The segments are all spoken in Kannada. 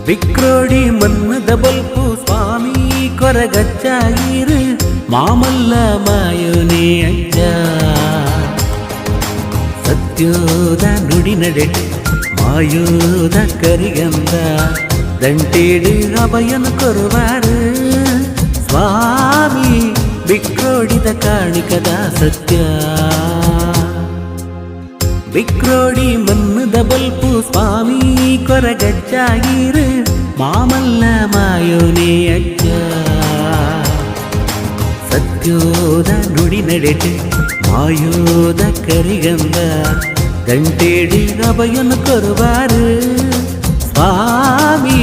ಬಿಕ್ರೋಡಿ ಮನ್ನದ ಬಲ್ಪು ಸ್ವಾಮಿ ಕೊರಗಚ್ಚಾಗಿರು ಮಾಮಲ್ಲ ಮಾಯೋನೇ ಅಜ್ಜ ಸತ್ಯೋದ ನುಡಿ ನಡೆಡು ಮಾಯೋದ ಕರಿಗಂಧ ದಂಟೇಡು ಅಭಯನು ಕೊರುವಾರು ಸ್ವಾಮಿ ಬಿಕ್ರೋಡಿದ ಕಾಣಿಕದ ಸತ್ಯ ಬಿಕ್ರೋಡಿ ಮನ್ನದ ಬಲ್ಪು ಸ್ವಾಮಿ ಕೊರಗಜ್ಜಾಗಿರು ಮಾಮಲ್ಲ ಮಾಯೋನೇ ಅಜ್ಜ ಸತ್ಯೋದ ನುಡಿ ನಡೆಡು ಮಾಯೋದ ಕರಿಗಂಧ ಗಂಟೇಡಿ ಅಭಯನು ಕೊರುವಾರು ಸ್ವಾಮಿ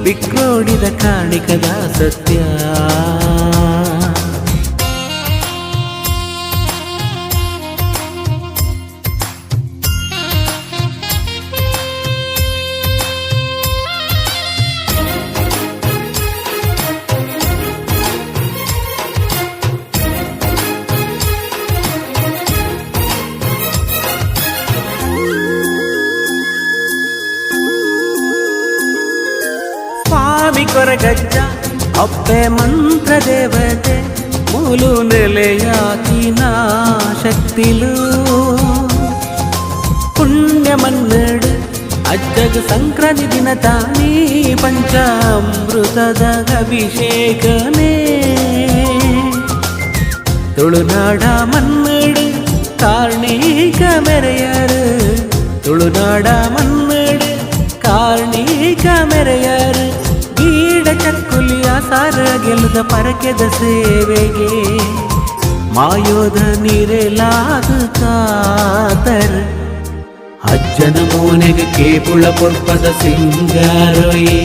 ಬಿಕ್ರೋಡಿದ ಕಾಣಿಕದ ಸತ್ಯ ಸ್ವಾಮಿ ಕೊರಗಜ್ಜ ಅಪ್ಪೆ ಮಂತ್ರ ದೇವತೆ ಮೂಲು ನೆಲೆಯಾಕಿನ ಶಕ್ತಿಲು ಪುಣ್ಯ ಮನ್ನಡು ಅಜ್ಜಗ ಸಂಕ್ರಾಂತಿ ದಿನ ತಾನೇ ಪಂಚಾಮೃತದ ಅಭಿಷೇಕನೇ ತುಳುನಾಡ ಮನ್ನಡು ಕಾರ್ಣಿಕ ಮೆರೆಯರು ತುಳುನಾಡ ಮನ್ನಡು ಕಾರ್ಣಿಕ ಮೆರೆಯರು ಗೀಡ ಚಕ್ಕುಲಿಯ ಸಾರ ಗೆಲ್ಲದ ಪರಕೆದ ಸೇವೆಗೆ ಮಾಯೋದ ನೀರೆಲಾದ ಕಾತರ ಅಜ್ಜನ ಮೋನೆಗೆ ಕೇಪುಳ ಪೊರ್ಪದ ಸಿಂಗಾರೊಯೆ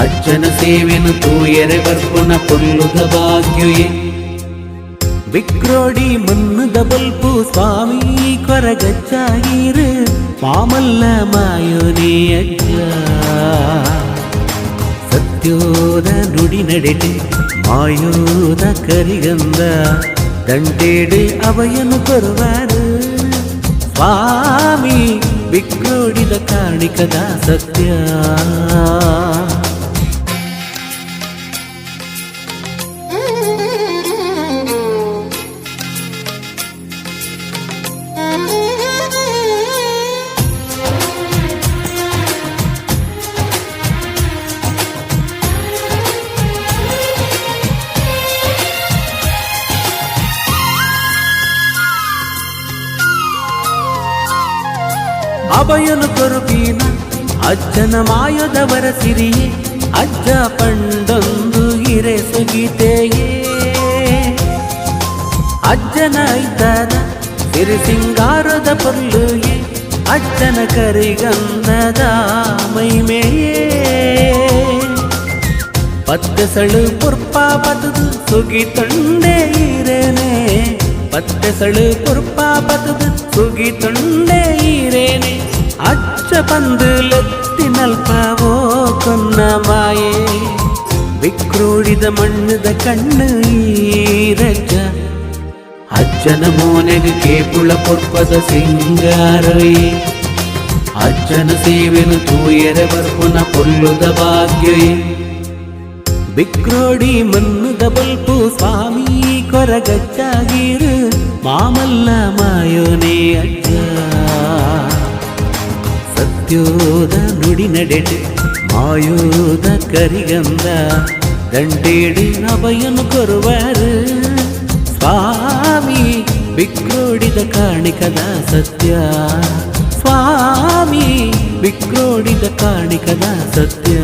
ಅಜ್ಜನ ಸೇವೆನು ತೂಯರೆ ಬರ್ಪುನ ಪೊಲ್ಲುದ ಭಾಗ್ಯೊಯೆ ಬಿಕ್ರೋಡಿ ಮನ್ನದ ಬಲ್ಪು ಸ್ವಾಮಿ ಕೊರಗಜ್ಜಾಗಿರು ಮಾಮಲ್ಲ ಮಾಯೋನೇ ಅಜ್ಜ ಸತ್ಯೋದ ನುಡಿ ನಡೆಡು ಮಾಯೋದ ಕರಿಗಂಧ ದಂಟೇಡು ಅಭಯನು ಕೊರುವಾರು ಸ್ವಾಮಿ ಬಿಕ್ರೋಡಿದ ಕಾಣಿಕದ ಸತ್ಯ ಅಭಯನು ಕೊರುಬೀನ ಅಜ್ಜನ ಮಾಯದವರ ಸಿರಿಯೇ ಅಜ್ಜ ಪಂಡೊಂದು ಹಿರೆ ಸುಗೀತೆಯೇ ಅಜ್ಜನ ಐತದ ಸಿರಿ ಸಿಂಗಾರದ ಪೊರ್ಲುಯೇ ಅಜ್ಜನ ಕರಿಗಂಧದ ಮೈಮೆಯೇ ಪತ್ತೆಸಳು ಪುರ್ಪ ಪತದು ಸುಗಿ ತೊಂಡೆ ಈರೇನೆ ಪತ್ತೆಸಳು ಪುರ್ಪ ಪತದು ಸುಗಿ ತೊಂಡೆ ಈರೇನೆ ಅಜ್ಜ ಪಂದುಲೆತ್ತಿನಲ್ಪವೋ ಕೊನ್ನ ಮಾಯೆ ಬಿಕ್ರೋಡಿದ ಮಣ್ಣದ ಕಣ್ಣು ಈರಜ್ಜ ಅಜ್ಜನ ಮೋನೆಗೆ ಕೇಪುಳ ಪೊರ್ಪದ ಸಿಂಗಾರೊಯೆ ಅಜ್ಜನ ಸೇವೆನು ತೂಯರೆ ಬರ್ಪುನ ಪೊಲ್ಲುದ ಭಾಗ್ಯೊಯೆ ಬಿಕ್ರೋಡಿ ಮನ್ನದ ಬಲ್ಪು ಸ್ವಾಮಿ ಕೊರಗಜ್ಜಾಗಿರು ಮಾಮಲ್ಲ ಮಾಯೋನೇ ಅಜ್ಜ ಸತ್ಯೋದ ನುಡಿ ನಡೆಡು ಮಾಯೋದ ಕರಿಗಂಧ ದಂಟೇಡು ಅಭಯನು ಕೊರುವಾರು ಸ್ವಾಮಿ ಬಿಕ್ರೋಡಿದ ಕಾಣಿಕದ ಸತ್ಯ ಸ್ವಾಮಿ ಬಿಕ್ರೋಡಿದ ಕಾಣಿಕದ ಸತ್ಯ